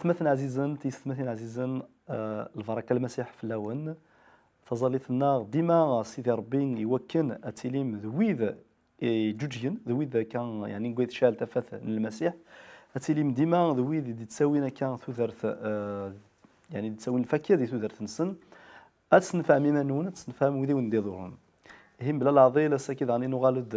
أحمثنا عزيزا تيستمثنا عزيزا البركة المسيح في اللون تظلتنا ديما سيدي ربي يوكن أتيليم ذويذ جوجين ذويذ كان يعني نقول شال تفث المسيح أتيليم ديما ذويذ دي تساوينا كان ثوثرث يعني تساوي الفكية دي ثوثرث نسن أتسنفع مما نون أتسنفع مودي وندي ظهرون هم بلا العظيل ساكيد عني نغالد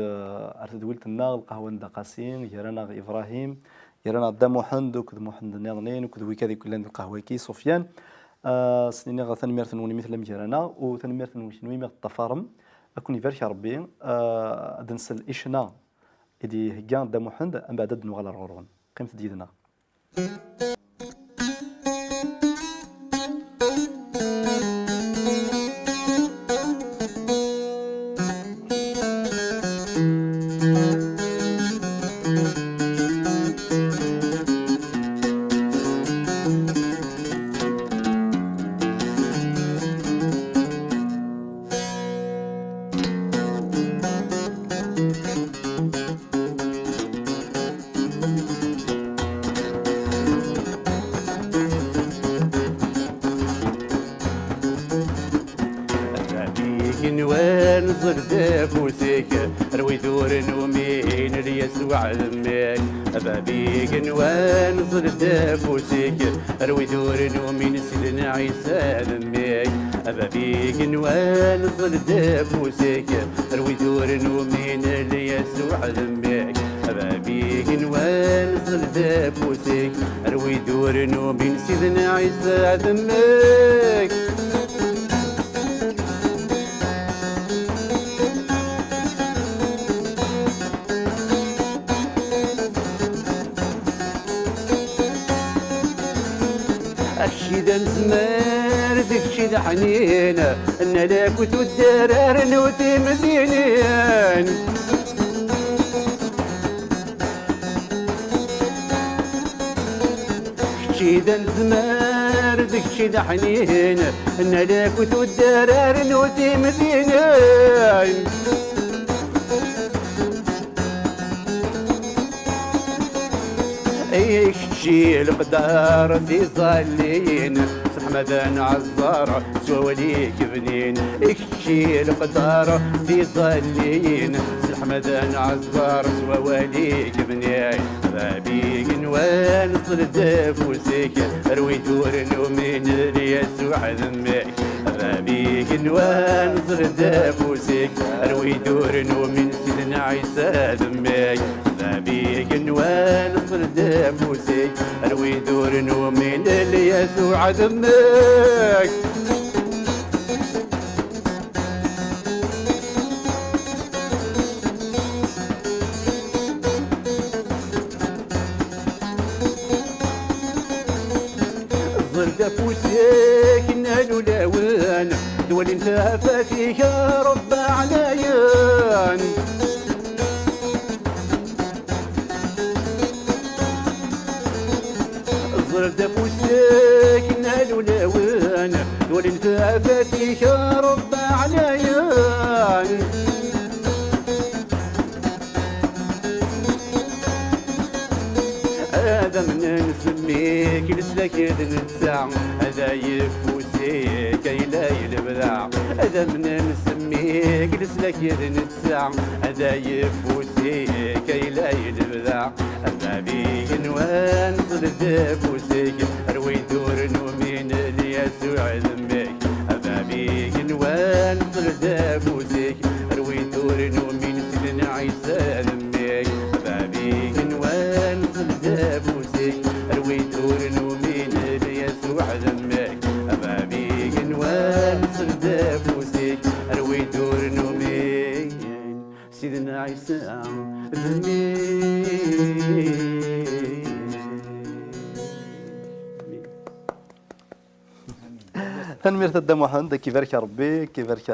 أرتد ولت الناغ القهوة قاسين يرانا إبراهيم يرانا دا محمد وكذ محمد الناغنين وكذ ويكاذي كلان القهويكي سفيان سنين غا ثاني نوني مثل مجرانا وثاني ميرثن وشنوي ميغ الطفارم أكون يفرش ربي أدنسل إشنا إدي هجان دا محمد أم بعد نغال الغرون قيمة ديدنا روي دور ومين ليسوع ذمك أبابيك نوان صرت فوسيك روي دور ومين سيدنا عيسى ذمك أبابيك نوان صرت فوسيك روي دور ومين ليسوع ذمك أبابيك نوان صرت فوسيك روي دور ومين سيدنا عيسى ذمك الشيدا الزمار ذيك الشيدا حنينة أن لاك وتودرار نوتي مدينين الشيدا الزمار ذيك الشيدا حنينة أن لاك وتودرار نوتي مدينين ايش شي القدار في ظلين حمدان عزار سواليك بنين ايش شي القدار في ظلين حمدان عزار سواليك بنين بابي نوال صلد فوسيك روي دور من يسوع ذمك بابي نوال صلد فوسيك روي دور من سيدنا عيسى ذمك بيك نوال صرد فوسيك روي دور ومن اللي يسوع ذمك صرد فوسيك نالو لاوان دول انت فاتيك يا رب عليان صرت فوسيك نالو لاوان دول انت فاتيك يا رب عليان هذا من نسميك لسلك نتسع هذا يفوسيك إلى البدع هذا من نسميك لسلك نتسع هذا يفوسيك إلى البدع هذا بيك نوان صرت فوسيك روي دور ومن ليسوع ذمك هذا بيك نوان صرت فوسيك روي دور ومن سيدنا عيسى ذمك هذا بيك نوان صرت فوسيك روي دور ومن ليسوع ذمك هذا بيك نوان صرت فوسيك روي دور ومن سيدنا عيسى ذمك تنمير تدا محمد كيفارك ربي كيفارك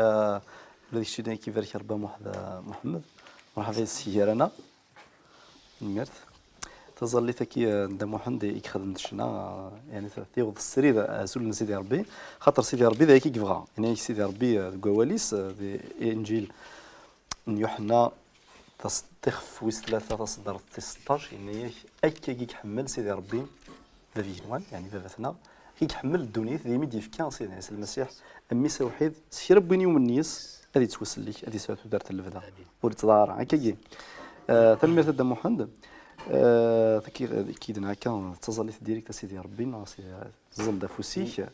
الذي شتينا كيفارك ربي محمد مرحبا سيرانا نميرت تظل تكي دا محمد يخدم دشنا يعني تيغض السريد اسول سيدي ربي خاطر سيدي ربي ذاك يبغى يعني سيدي ربي كواليس في انجيل يوحنا تصدق في ثلاثة تصدر 16 يعني أكيد يحمل سيدي ربي ذي يعني بابثنا كي يحمل الدنيا ذي ميدي في كان سيدنا عيسى المسيح أمي سوحيد سير بني يوم النيس هذه توصل لك هذه سوات دارت اللبدا ورتضار هكا تنمير تدا محمد كيدنا هكا تصلي ديريكت سيدي ربي ناصي زلد فوسيك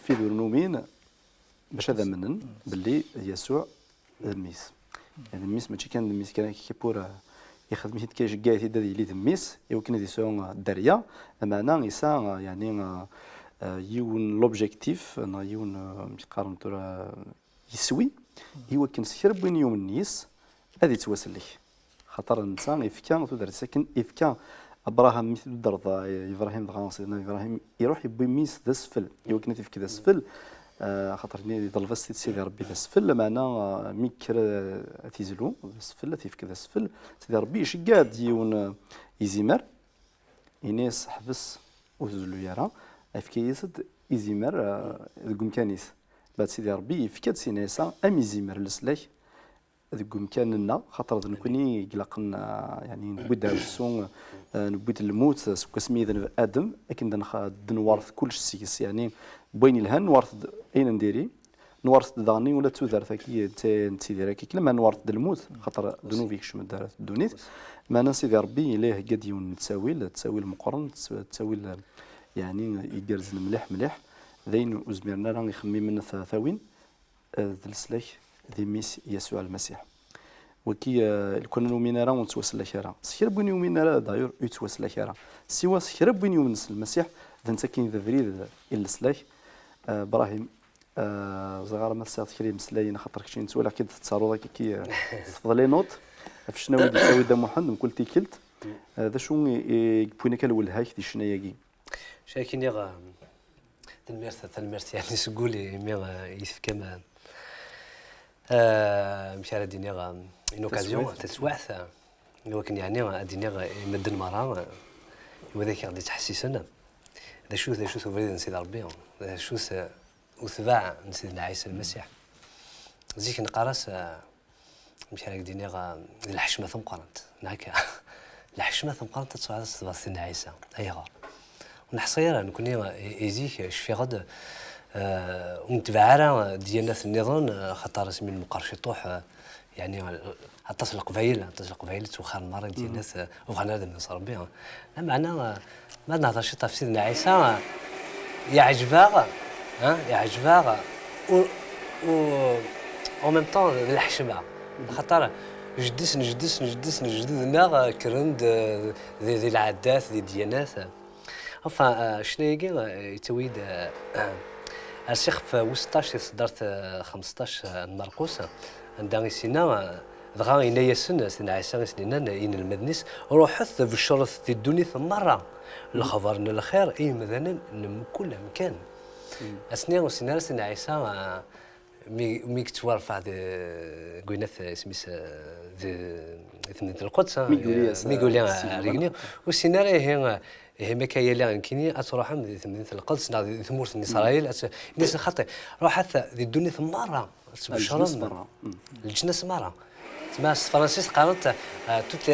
في ذنوبين باش هذا منن باللي يسوع الميس يعني الميس ماشي كان الميس كان كيبور يخدم حيت كيجي هذه اللي الميس يمكن هذه سون الدريه معنا يسا يعني يون لوبجيكتيف انا يون قارن ترى يسوي هو كنسير بين يوم النيس هذه توصل لك خاطر الانسان يفكا تقدر ساكن يفكا ابراهيم مثل الدرض ابراهيم دغا سيدنا ابراهيم يروح يبي ميس ذا سفل يمكن تفكي ذا سفل خاطر ني ضل فاستي سيدي ربي ذا سفل معنا ميكر تيزلو ذا سفل تيفك ذا سفل سيدي ربي يشقاد يون يزيمر يناس حبس وزلو يرى افكي يسد يزيمر دقم كانيس بعد سيدي ربي يفكاد سيناسا ام يزيمر لسلاك ذكم كاننا خاطر نكوني قلقنا يعني نبود السون نبود الموت سكو سميذ ادم لكن نورث كل شيء يعني بين الهن نورث اين نديري نورث داني ولا تودر ثكي انت ديرك كي لما نورث الموت خاطر ذنوبك شمن دارت دونيت ما نسيدي ربي ليه قد يون تساوي المقرن تساوي يعني يجرز مليح ذين وزميرنا راه يخمي من ثلاثاوين ذلسلاك ذي ميس يسوع المسيح وكي كنا نؤمن راه ونتوسل لك سير بني يومنا راه داير يتوسل لك سوا سير بني يوم المسيح ذا انت كاين ذا فريد السلاك ابراهيم صغار ما تساعد كريم مسلاين خاطر كشي نتولى كي تتصاروا كي تفضلي نوت في شنو تساوي دا محمد قلتي كلت هذا شو بوينا كالول هاك دي شناياكي شاكيني غا تنمرت يعني سقولي مي يفكما مشى على دينيغا اون اوكازيون تسوعث ولكن يعني دينيغا يمد المراه وذاك غادي تحسسنا ذا شو فريد نسيد ربي ذا شو وثباع نسيدنا عيسى المسيح زيك نقراس مشى على دينيغا الحشمه ثم قرنت هكا الحشمه ثم قرنت تصعد سيدنا عيسى ايغا ونحصيرا نكون يزيك شفي غد ونتبعنا ديالنا النظام خاطر اسمي المقرشطوح يعني اتصل قبيله توخر المره ديال الناس وغنادم من ربي معنا ما نهضرش في سيدنا عيسى يعجبها و او ميم طون الحشمه خاطر نجددنا كرند ذي العادات ذي الديانات enfin شنو يتويد الشيخ في 16 صدرت 15 مرقوس عندنا سينا دغا ينايا سيدنا عيسى سنينا ين المدنيس روحت في الشرط الدنيا مره الخبرنا الخير اي مثلا كل مكان اسنان سيدنا عيسى مي كتوارف هذا قيناث اسميس ثمانية القدس ميغوليا ريغني والسيناريو هي ما كاين لا يمكن تروح من ثمانية القدس ثمورة إسرائيل الناس خاطر روحت ذي الدنيا ثمارة الجنس مرة تسمى فرانسيس قالت توت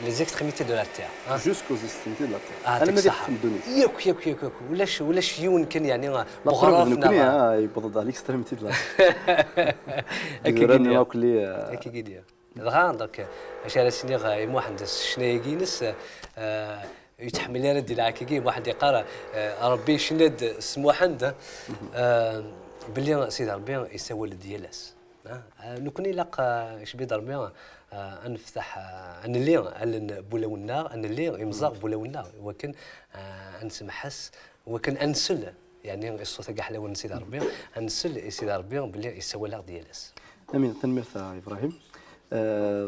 لي زيكستريميتي دو لا تير جوسكو زيكستريميتي دو لا تير انا ما ديك الدنيا ياك ولاش يون كان يعني بغرافنا يبض على الاكستريميتي دو لا تير هكا كيدير دغا دونك اش على سيني غا واحد الشنايكينس يتحمل لنا ديال هكاكي واحد يقرا ربي شند سموحند بلي سيدي ربي يسوى ديالاس نكوني لاقا اش بيد ربي نفتح ان اللي بولاو النار ان اللي يمزق بولاو النار ولكن نسمحس ولكن انسل يعني الصوت كاع حلاوه سيدي ربي انسل سيدي ربي بلي يسوى لا ديالاس امين تنمير ابراهيم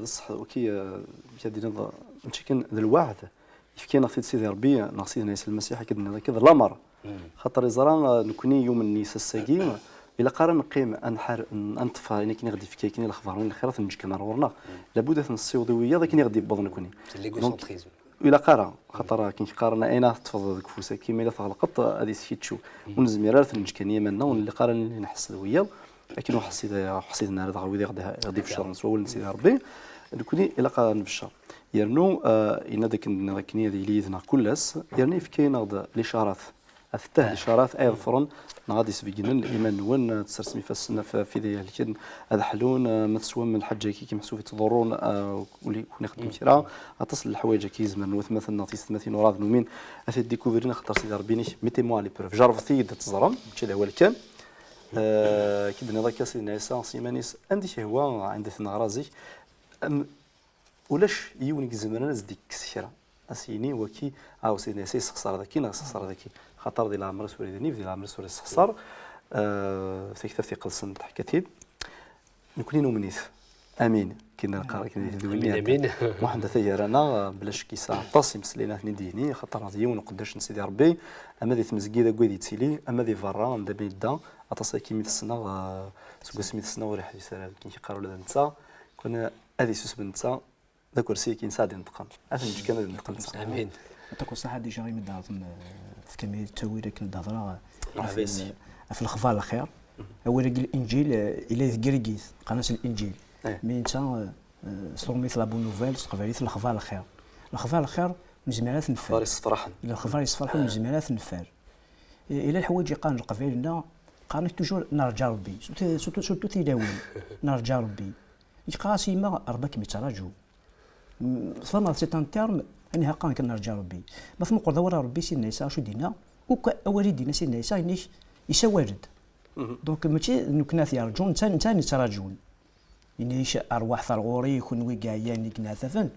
بصح وكي دينا نشكن ذا الوعد كي نصيد سيدي ربي نصيد عيسى المسيح كذا كذا لامر خاطر زرا نكوني يوم النيس الساقيم الا قارن نقيم انحر انطفى يعني كي غادي في كاين الاخبار من الخيرات نجي كنرورنا لابد نصيودويه ذاك غادي يبض نكوني ليغوسنتريزم الا قارا خاطر كاين قارن اين تفضل ذاك فوسا كيما الا تغلقت هذه سيتشو ونزميرات نجي كان يمنا واللي قارن نحس وياه لكن حسيت النهار غادي في الشهر نسوا ولد سيدي ربي نكوني إلا قال نبشر يرنو إن ذاك نكني هذه ليذنا كلس يرني في كاين هذا الإشارات أفتح الإشارات أي ظفرن نغادي سبيجنن الإيمان ون تسرسمي فسنا في ذلك هذا حلون ما تسوى من الحاجة كي محسوب تضرون ولي نخدم كثيرا أتصل الحوايج كي زمان نوث مثلا نعطيس مثلا وراد نومين أثيت ديكوفرين خطر سيدي ربيني ميتي موا لي بروف جرب ثيد تزرم كذا هو الكلام كي بنا ذاك سيدنا عيسى سيمانيس عندي هو عندي ثنغرازي ولاش يونيك زمان زديك كسيرة أسيني وكي أو سيدنا عيسى سخسر ذاكي نخسر ذاكي خاطر ديال العمر سوري ديني ديال العمر سوري سخسر في قلصن كثير نكوني نومنيث امين كنا نقرا كنا امين واحد ثير انا بلاش كيسا طاسي مسلينا ثني ديني خاطر هذه يوم قداش نسيدي ربي اما ديت مزكيده كويدي تيلي اما دي فرا ندا بيدا اتصا كي ميت السنه سكو سميت السنه وريح يسال كي كيقراو لنا نتا كنا هذه سوس بنتا ذا كرسي كي نساعد نتقن افهم كان نتقن امين تكون صح ديجا غير مدار في كمية التوير كنت هضره في الخبر الخير أول الإنجيل إلى ذكريس قناة الإنجيل مين تا صوميت لا بون نوفيل تقبليت الخبر الخير الخبر الخير من زمانات نفار خبر يصفرحن إلى الخبر يصفرحن من زمانات نفار إلى الحوايج قان القبيلنا قان توجور نرجع ربي سورتو تيداوين نرجع ربي يقاسي ما ربك متراجو فما سي ان تيرم أنا هاقان كنرجع ربي ما ثم قرض ورا ربي سيدنا عيسى شو دينا أولي دينا سيدنا عيسى ينيش يسوارد دونك ماشي نكنا يرجون ثاني تراجون ينيش أرواح ثرغوري يكون ويقايان يكناثفن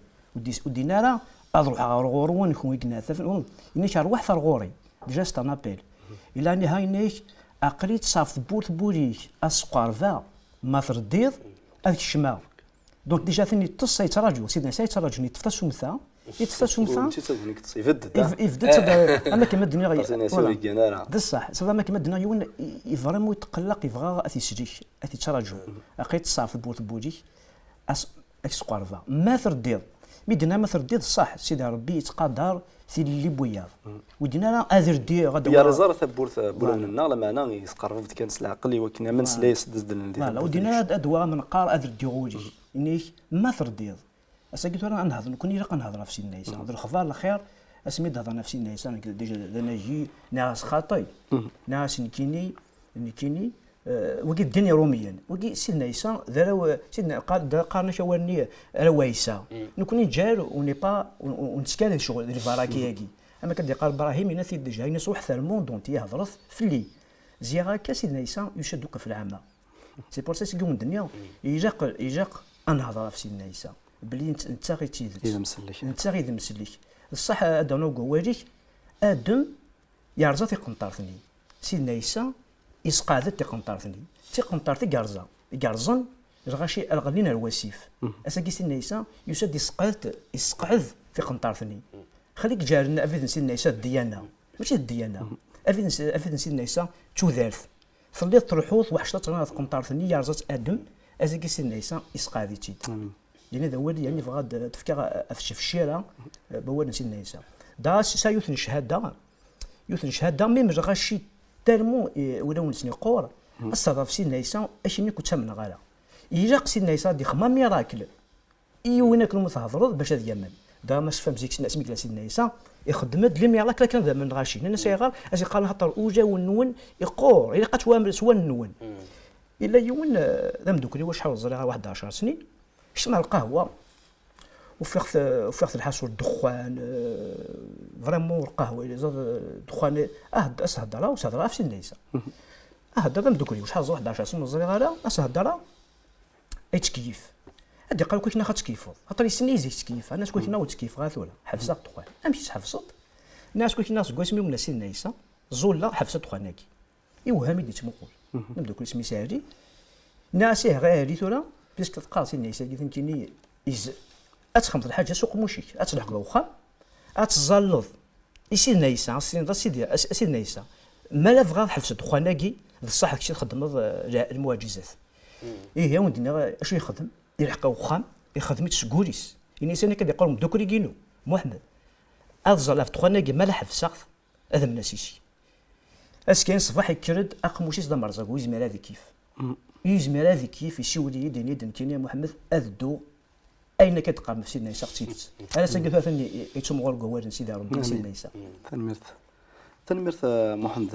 ودينا راه أروح غورون يكون يكناثفن ينيش أرواح ثرغوري ديجا ستانابيل إلا نهاية ينيش أقريت صاف بوريك أسقارفا ما ترديض هذيك الشماغ دونك ديجا ثاني تص يتراجعوا سيدنا عيسى يتراجعوا يتفتا سمثا يفدد اما كما الدنيا غير بصح صافا ما كما الدنيا يون فريمون يتقلق يبغى يسجيش يتراجعوا لقيت صاف بوت بوجي اسقارفا ما ترديض ميدنا ما ترديض صح سيدي ربي يتقدر في اللي بوياض ودينا راه اذر دي غدا يا رزار ثبورث بولنا لما انا يسقرف كان العقل وكنا من سلايس دزدن لا ودينا ادواء من قار اذر دي غوجي انيش ما ترديض قلت انا نهضر نكون الا كنهضر في سيدنا عيسى نهضر الخبر الخير اسمي هضرنا في سيدنا عيسى ديجا نجي ناس خاطي ناس نكيني وكي الدنيا روميا وكي سيدنا عيسى داروا سيدنا قارنا شواني راه عيسى نكون نجار وني با ونتسكال الشغل ديال البراكياكي اما كدي قال ابراهيم يناث ديجا يناس وحث الموند اونتي هضرت في اللي زياره سيدنا عيسى يشدوك في العامه سي بور سا سيكون الدنيا يجاق انهضر في سيدنا عيسى بلي انت غير تيدت انت غير مسلك الصح ادم وقواليك ادم يرزا في قنطرتني سيدنا عيسى يسقاذ تي قنطرتني تي قنطرتي كارزن الغاشي الغلين الوسيف اساكي سيدنا عيسى يسد يسقعذ في قنطرتني خليك جارنا افيد سيدنا عيسى الديانه ماشي الديانه افيد سيدنا عيسى تشوذارث صليت تروحوث وحشت في قنطرتني يرزات ادم اساكي سيدنا عيسى يسقاذ تيد يعني هذا هو يعني بغا تفكر في الشارع بوال سيدنا عيسى دا سا يوثن شهاده ميم غاشي تالمو ولا ونسني قور الصدف سيدنا عيسى اش ملي كنت من غالا يجا سيدنا عيسى دي خما ميراكل وينك المتهضر باش هذا يمن دا ما فهم زيك سميك سيدنا عيسى يخدم لي ميراكل كان ذا من غاشي الناس صغار اجي قال خاطر اوجا ونون يقور الا لقات وامر سوا النون الا يون ذا مدوكلي واش حاول زريها 11 سنين شربنا القهوه وفي الحاسور الدخان فريمون القهوه اللي زاد الدخان اسهدرها وسهدرها في سيدنا عيسى هذا مدوكلي واش حاول 11 سنه صغيره اسهدرها يتكيف هادي قالوا كنا خاتكيفوا خاطر يسني زيك تكيف الناس كنا وتكيف غاثولا حفصه الدخان امشي حفصت الناس كنا سكواسمي ولا سيدنا عيسى زولا حفصه دخاناكي يوهمي دي تمقول مدوكلي سمي ساعدي ناس غير ثولا بس تلقى سيدنا عيسى كيف فهمتيني اتخمط الحاجه سوق موشيك اتلحق الوخا اتزلط سيدنا عيسى سيدنا عيسى ما لا بغا حفص دخاناكي بصح داكشي تخدم المعجزات يا ولدنا اش يخدم يلحق وخام يخدم تسكوليس الانسان كيدير يقول دوكري كينو محمد اتزلط في دخاناكي ما لا حفص هذا من ناسيشي اسكين صباح يكرد اقموشيس دا مرزق ويزمر هذا كيف يزمر هذا كيف يسولي ديني دنكيني محمد اذدو اين كتقام في سيدنا عيسى اختيت انا سنقول ثاني يتمغور قوال سيدي ربي سيدنا عيسى تنمرت محمد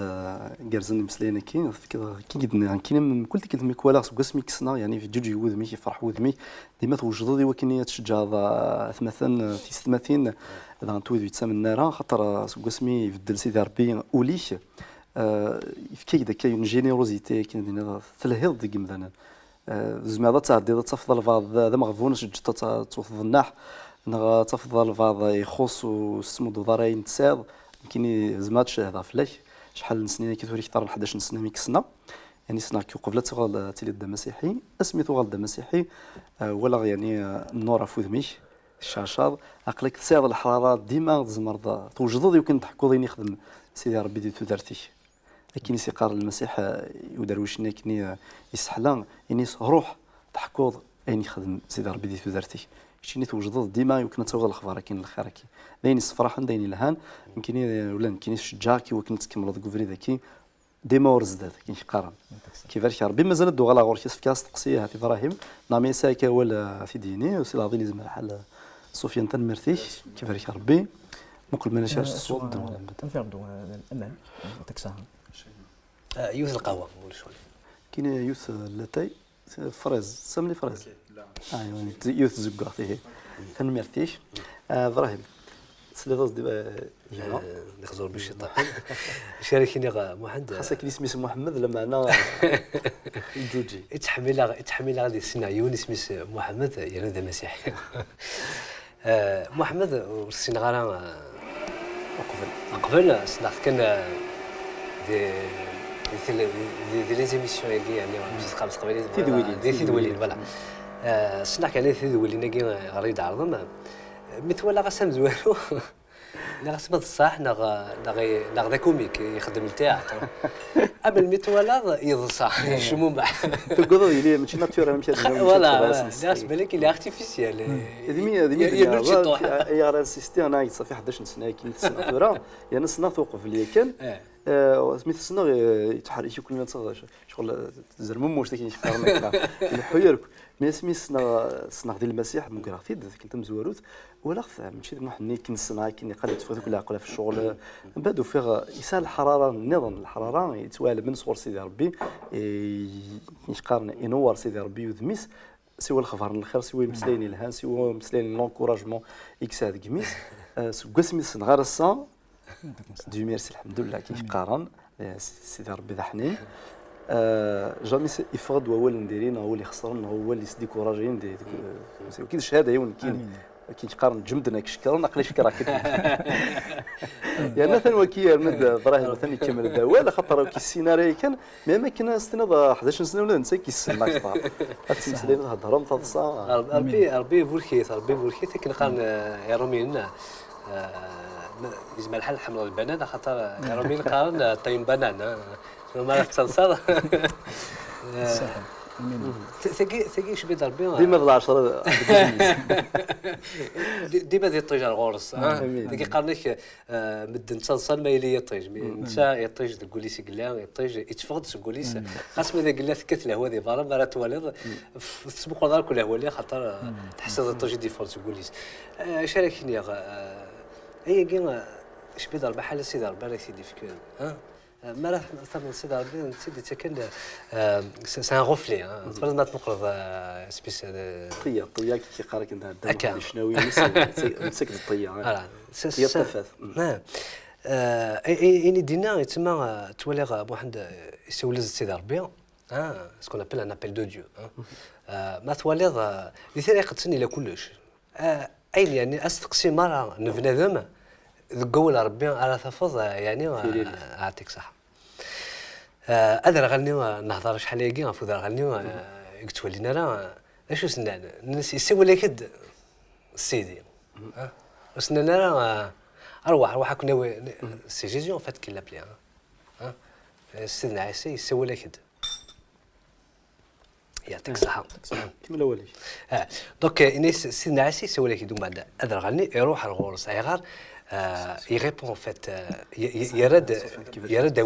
جرزن مسلينا كاين كي قدنا كاين كل ديك المكوالا قسمي كسنا يعني في جوج وذمي يفرح وذمي ديما توجد دي وكني تشجع مثلا في 30 اذا تويد يتسمى النار خاطر قسمي يبدل سيدي ربي اوليش كي داك كاين جينيروزيتي كاين دينا تلهيض ديك مثلا زعما تعدي تفضل بعض هذا ما غفونش تفضلناح تفضل بعض يخص وسمو ضراين تساد يمكن زعما تشهد فلاش شحال من سنين كي توري اكثر من 11 سنه ميك سنه يعني سنه كي قبل تغال تيلد مسيحي سميتو غال مسيحي ولا يعني النور فوذميش الشاشاض عقلك تساعد الحراره ديما زمرض توجد يمكن تحكو ضين يخدم سيدي ربي دي تدرتيش لكن يسيقار المسيح يدروش كني يسحلان يعني روح تحكوض يعني يخدم سيدي ربي دي تدرتيش شيني توجد ديما يمكن توغل الخبار كاين الخير كي داين الصفراحه داين الهان يمكن ولا يمكن الشجاع كي وكنت تكمل ديك فري ذاكي ديما ورزدات كاين شي قران كيفاش ربي مازال دوغ لا غور كيس فكاس تقسيه هاتي ابراهيم نامي ساكا ولا في ديني وسي لاضي لي زعما بحال سفيان تنمرتيش كيفاش ربي مقل ما نشاش الصوت تنفردوا الامان يعطيك الصحه يوث القهوه نقول شويه كاين يوث لاتاي فريز سمني فريز يعني يوث زكاطي تنمرتيش ابراهيم سليطاس ديما نخزر بالشيطان شاركيني محمد خاصك اسمي محمد لما انا جوجي يتحمل غادي السيناريو اسمي محمد يعني ذا مسيحي محمد والسينغالا قبل صنعت كان دي لي زيميسيون يعني بزاف خمس قبيله ثيدويلين فوالا صنعت يعني ثيدويلين كي غادي يعرضهم مثل غاسم زوالو لا غاسم الصح ناغ ذا كوميك يخدم التياتر قبل متولى يضصح شمومع تقولوا لي ماشي ناتورال ماشي فوالا ناس بالك اللي ارتيفيسيال هذه يا راه سيستي انا صافي 11 سنه كي نتسنى يعني صنا توقف ليا كان سميت السنه يتحرك كل ما شغل زرمم واش كاين شي فرنا الحيرك ما اسمي صنا ديال المسيح مقرافي كنت مزوروت ولا ماشي محني كنصنع كني قال تفوت كل عقله في الشغل من بعد فيغ يسال الحراره النظام الحراره يتوالى من صور سيدي ربي يقارن ينور سيدي ربي وذميس سوى الخبر الخير سوى مسلين الهان سوى مسلين لونكوراجمون اكس هذا كميس سوى سميت غير الصا دو ميرسي الحمد لله كي قارن سيدي ربي ذا حنين جامي يفقد هو اللي نديرين هو اللي خسرنا هو اللي ديكوراجين كي الشهاده هي كاين كي تقارن جمدنا كشكر نقلي شكرا كي يعني مثلا وكي مد ابراهيم مثلا يكمل الدواء خاطر كي السيناريو كان ما كنا سنه 11 سنه ولا نسى كي السنه كثر هاد السلسله هضرهم تاع ربي بوركيت كنقارن يرومين يجمع الحل حمل البنان خاطر يرومين قارن طيب بنان ما تصلصل ثقي شبي ضربي ديما ضل 10 ديما دي طيج الغورس ثقي قارنك مد نتصل ما يلي يطيج نتا يطيج تقولي سي قلا يطيج يتفقد تقولي خاص ما قلا ثكت له هذه فارا مرا توالد تسبق دار كل هو اللي خاطر تحسد الطيج ديفول تقولي شاركني هي كيما شبي ضرب حال سي ضرب على سيدي فكر ما راه مثلا سيدي ربي سيدي تكن سي ان غوفلي تقدر ما تنقرض سبيس طيه كي قارك انت شناوي مسك الطيه هي الطفات اني دينا تما تولي واحد يسولز سيدي ربي سكون ابل ان ابل دو ديو ما تولي لطريقه تسني لكلش اين يعني استقسي مره نبنادم ذقول ربي على تفض يعني يعطيك صح اذا غني نهضر شحال ياكي غنفوت غني قلت ولينا راه اش سنان الناس يسوي لك كد سيدي وسنان راه اروح كنا سي جيزيون فات كي لابلي سيدنا عيسى يسوي لك كد يعطيك الصحة كمل أولي دونك إنيس سيدنا عيسى يسوي لك يدوم بعد أدر غني يروح الغورس عيغار يغيبون فات يرد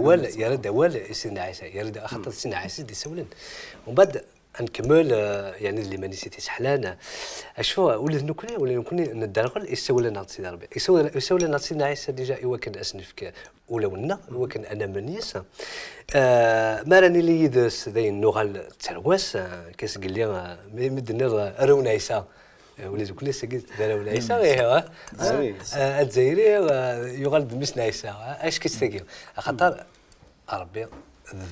أول سيدنا عيسى يرد خاطر سيدنا عيسى دي سولن ومن بعد نكمل يعني اللي ماني سيتي سحلان اشو ولا نكون ندرغل يسوي لنا سيدي ربي يسوي لنا سيدنا عيسى ديجا ايوا كان اسنفك ولا ونا هو كان انا منيس ما راني لي يدس ذي نوغال ترواس كاس قال لي مدنا رونا عيسى ولا كل سكيت رونا عيسى غير الجزائري يغال بمسنا عيسى اش كيستاكي خاطر ربي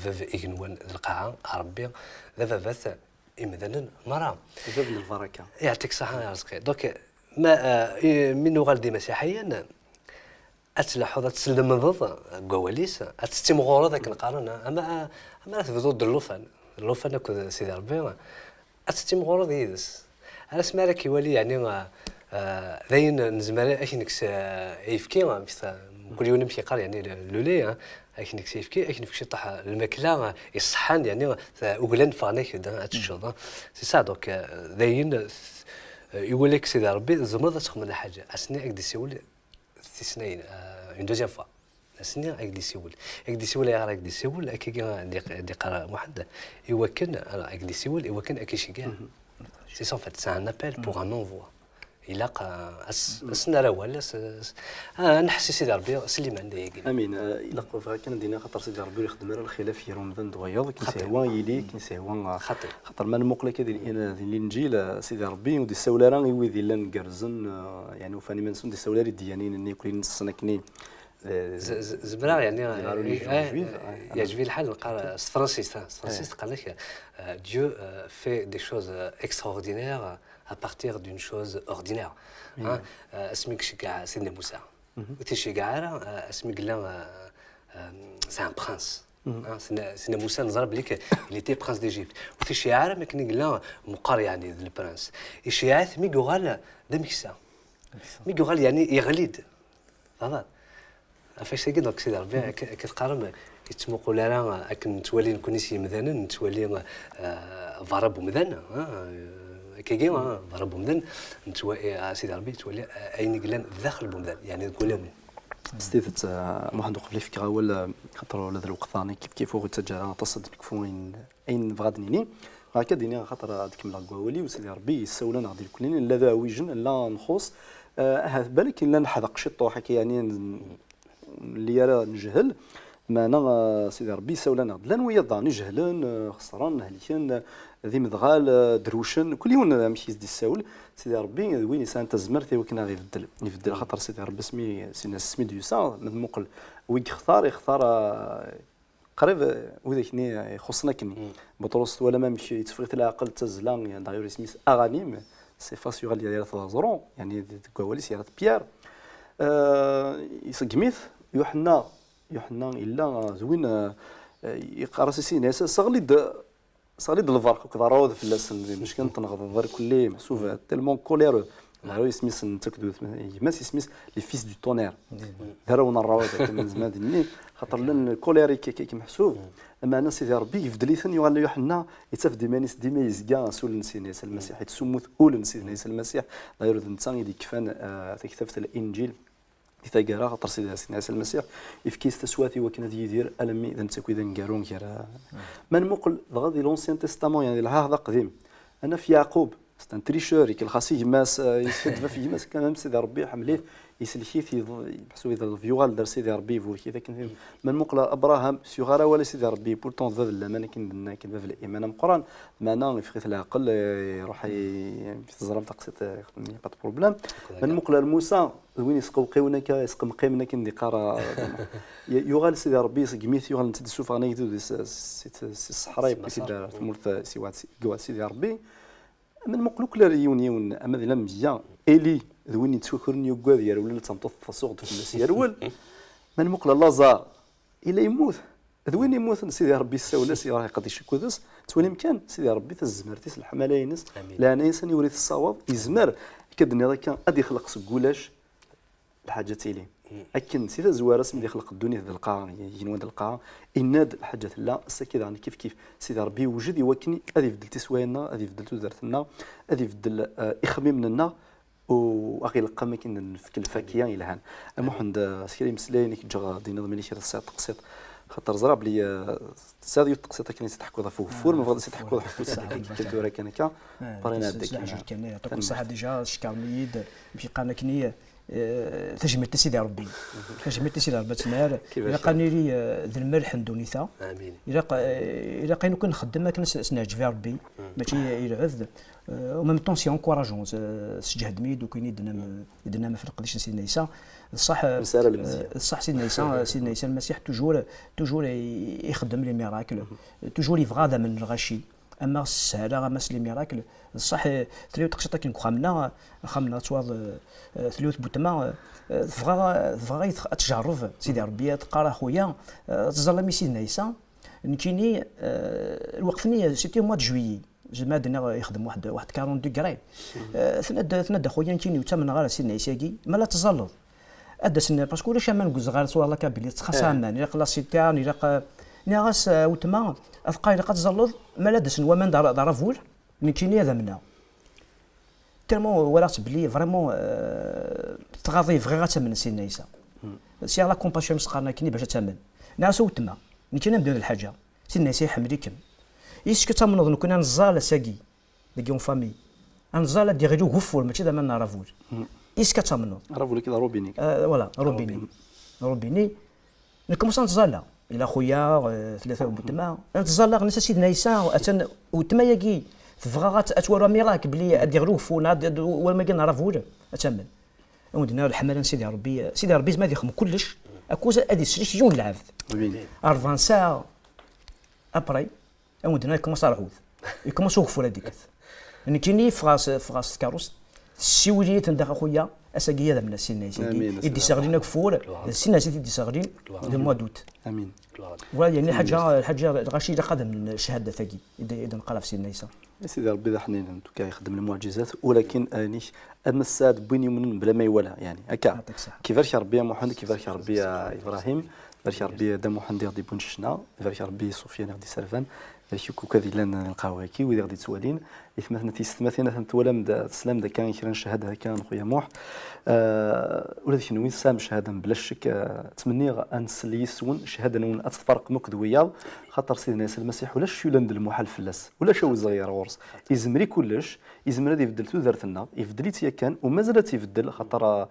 ذا إجنوان القاعة ربي ذا فاث مثلا مرة باب البركة يعطيك الصحة يا رزقي دوك ما من غالدي مسيحيا أتلاحظ تسلم ضد قواليس أتستمغور ذاك القرن أما تفضل اللوفان كذا سيدي ربي أتستمغور ذيدس أنا سمع لك يولي يعني ذين نزمر أكنكس يفكي كل يوم نمشي قال يعني لولي أكنك سيفكي أكنك شي طاح الماكلة يصحان يعني وقلن فانيك دا هادشي سي سا دوك ذاين يقول لك سيدي ربي زمرض تخمن حاجه اسني اكدي سيول سنين اون دوزيام فوا اسني اكدي سيول يا اكدي سيول اكي دي قرا واحد يوكن انا اكدي سيول يوكن اكي شي كاع سي سون فات سي ان ابل بوغ ان انفوا إلا أسنا راه ولا نحس سيدي ربي سليمان دايق امين الا قفا كان دينا خاطر سيدي ربي يخدم راه الخلاف في رمضان دويض كيسهوا يلي كيسهوا خاطر ما المقله كدير الانجيل سيدي ربي ودي السولاران يويذي لان كرزن يعني وفاني منسون دي السولاري ديانين اني كلين نسنكني زبرا يعني يعجبني الحال نقرا فرانسيس قال لك Dieu fait des choses extraordinaires à partir d'une chose ordinaire. اسمك شكا سيدنا موسى وتشي كاع اسمك لا c'est un prince. سيدنا موسى نظر بليك il était prince d'Égypte وتشي عارف ما كان لا مقار يعني البرنس يشيعث مي قال دمكسا مي قال يعني يغليد فهمت فاش تيجي دونك سيدي ربي كتقارن يتمقوا لنا اكن نتولي نكون شي مثلا نتولي ضرب مثلا كيجي ضرب مثلا نتولي سيدي ربي تولي اين قلان داخل بمثلا يعني تقول لهم استيثت واحد قبل فكره ولا خاطر ولا ذا الوقت ثاني كيف هو تجارة تصدق كفوين اين بغادنيني هكا ديني خاطر هذيك من القواولي وسيدي ربي يسولنا غادي الكلين لا ذا ويجن لا نخص بالك الا نحذق شي طوح يعني اللي راه نجهل ما انا سيدي ربي سولنا لا نويض نجهلن خسران هلكن ذي مدغال دروشن كل يوم ماشي يزدي الساول سيدي ربي وين انسان تزمرت وكنا غير يبدل خاطر سيدي ربي سمي سينا سمي ديوسا مقل ويك يختار قريب وذاك ني خصنا كني بطرس ولا ما مشي تفريت العقل تزلان يعني داير سميس اغانيم سي فاس يغال ديال زرون يعني كوالي سيرات بيير يسقميث يوحنا الا زوين يقرا سي ناس صغليد الفرق كذا راود في اللسن مش كنتنغض الظهر كلي محسوف تالمون كوليرو هو سميس نتكدو يماس سميس لي فيس دو تونير دارونا الراود من زمان دني خاطر لان كوليري كي محسوب اما انا سيدي ربي يفدليثن يغال يوحنا يتفد ديمانيس ديما يزكا سول نسينا المسيح يتسموث اول نسينا المسيح داير ذنتان يدي كفان كتابه الانجيل إذا خاطر سيدنا عيسى المسيح يفكيس تسواتي وكان يدير ألمي إذا نتاكو إذا نقارون كيرا من مقل غادي لونسيان تيستامون يعني العهد القديم أنا في يعقوب سي ان تريشور كي الخاصي يماس يسد في يماس كان سيدي ربي حمليه يسلكي بحسو إذا الفيوغال دار سيدي ربي فول كذا كان من مقل أبراهام سيغارا ولا سيدي ربي بورتون ذا الأمان كان باب الإيمان القرآن معنا يفقيت العقل يروح في تزرم تقسيط با بروبليم من مقل موسى وين يسقو قيونك يسقم قيمنا كندي قرا يغال سيدي ربي سقميث يغال نتدسو فغنيدو سي الصحراء بكي تمرت سيوات سيدي ربي من مقلو كل ريونيون اما ذا مزيان الي ذوين يتفكرني يقاد يا ولا تنطف فصوغ في الناس يرول من مقل لازار الا يموت ذوين يموت سيدي ربي الساوله سي راه يقضي شي كودس تولي مكان سيدي ربي تزمرتيس الحملاينس لا انسان يورث الصواب يزمر كدني هذاك غادي يخلق سكولاش الحاجه تيلي اكن سيده زواره سمي يخلق الدنيا ذا القاع ينواد القاع اناد الحاجه لا كذا يعني كيف سيدي ربي وجد يوكني هذه بدلتي سواينا هذه بدلتو درتنا هذه بدل اخميم لنا واخي لقى ما كاين في الفاكهه الى هان المهم سكري مسلاين كي جا دينا ملي شي تقسيط خاطر زرا بلي تسادي التقسيط كان يستحقوا فوق فور ما بغاش يستحقوا كالتورا كان هكا قرينا هذاك كان يعطيك الصحه ديجا شكارميد مشي قالنا كني تجمل سيدي ربي تجمل سيدي ربي تنار الا قالني لي ذي الملح ندونيثا امين الا قاين كون نخدم كان نعجب في ربي ماشي يلعب وميم طون سي انكوراجون سجهد ميد وكاين يدنا في القديش سيدنا عيسى الصح الصح سيدنا عيسى المسيح توجور يخدم لي ميراكل توجور يفغادا من الغشي اما السهله اما لي ميراكل الصح ثليو تقشط كي خمنا تواض ثليو بوتما فغا تجرب سيدي ربي تقرا خويا تظلمي سيدنا عيسى نكيني الوقفني سيتي موا دو جويي جمادنا يخدم واحد 40 دوغري ثناد خويا نكيني وتمن غير سيدنا عيسى ما لا تزلط ادسن باسكو لا شامان نقول غير سوا الله كابلي تخسامان الا قلا سيتان الا ناغاس وتما افقاي لقد زلط ما لا دسن ومن ضرفول نكيني هذا منا تالمون ورات بلي فريمون تغاضي فغي غاتمن سيدنا عيسى سي لا كومباسيون مسقارنا كني باش تامن ناس وتما نكينا نبداو الحاجه سيدنا عيسى يحملكم يسك تامنوض نكون نزال ساكي ديون فامي نزال دي غيرو غفول ماشي دابا نعرفوش يسك تامنوض عرفوا لك روبيني فوالا روبيني نكمل نتزالا الى خويا ثلاثه وتما نتزالا غنسى سيدنا عيسى وتما ياكي فغا اتورا ميراك بلي ديرو فونا ولا ما كنعرفوش اتمن ودنا الحملان سيدي ربي ما يخدم كلش اكوز ادي سريش يون العبد 40 ساعه ابري ودنا كوماس العود يكوماس وقفوا هذيك يعني كايني فراس كاروس السيوليه تندخ اخويا اساكي هذا من السنه يدي صغرين كفور السنه يدي صغرين دو موا دوت امين ولا يعني حاجه غاشي قادم من الشهاده ثقي اذا نقرا في سيدنا عيسى سيدي ربي ذا حنين كيخدم المعجزات ولكن انيش ان الساد بين يمن بلا ما يولى يعني هكا كيفاش ربي محمد كيفاش ربي ابراهيم كيفاش ربي دا محمد غادي بونشنا كيفاش ربي سفيان غادي سلفان كيفاش كوكا ديال نلقاو هكي ويدي غادي تسوالين مثلا تيستمثلنا تولم دا السلام دا كان كيران شهاده كان خويا موح ولا شنو وين سام شهاده بلا شك تمني ان سليسون شهاده نون اتفرق مكدويه خاطر سيدنا عيسى المسيح ولا شولند المحال فلاس ولا شو صغير ورس يزمري كلش يزمر هذا يبدل تو درتنا يفدليت يا كان ومازال تيفدل خاطر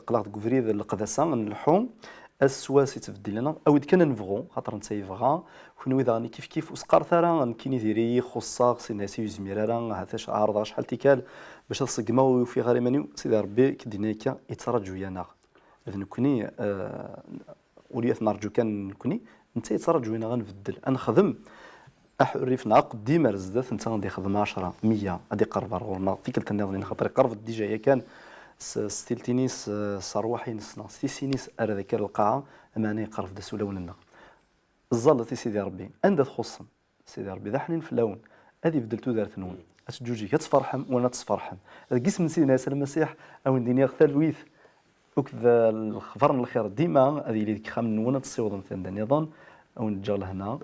قلاق كوفريد القداسه الحوم السواسي تبدل لنا او كان نفغو خاطر نتا يفغا كون اذا كيف وسقار ثرا كاين ديري خصاق سي ناس يزمير راه هاتاش عارضه شحال تيكال باش تصقماو في غريماني سيدي ربي كديناك يترجو يانا اذا كوني وليت نرجو كان كوني انت يترجو انا غنبدل نخدم احرف نعقد ديما رزدات انت غادي يخدم 10 100 غادي يقرب غورنا في كلتا نظن خاطر يقرب ديجا هي كان ستيلتينيس صروحين سنا ستيسينيس ذاكر القاعه امانه يقرب دسوله وننا الظلت سيدي ربي عند تخصم سيدي ربي ذا حنين في اللون هذه بدلتو دارت نون اتجوجي كتفرحم وانا تصفرحم هذا قسم من سيدنا عيسى المسيح او نديني غثالويث وكذا الخبر من الخير ديما هذه اللي كخمن وانا تصيوض مثلا نظن او نجا لهنا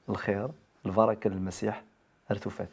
الخير البركه للمسيح ارتفات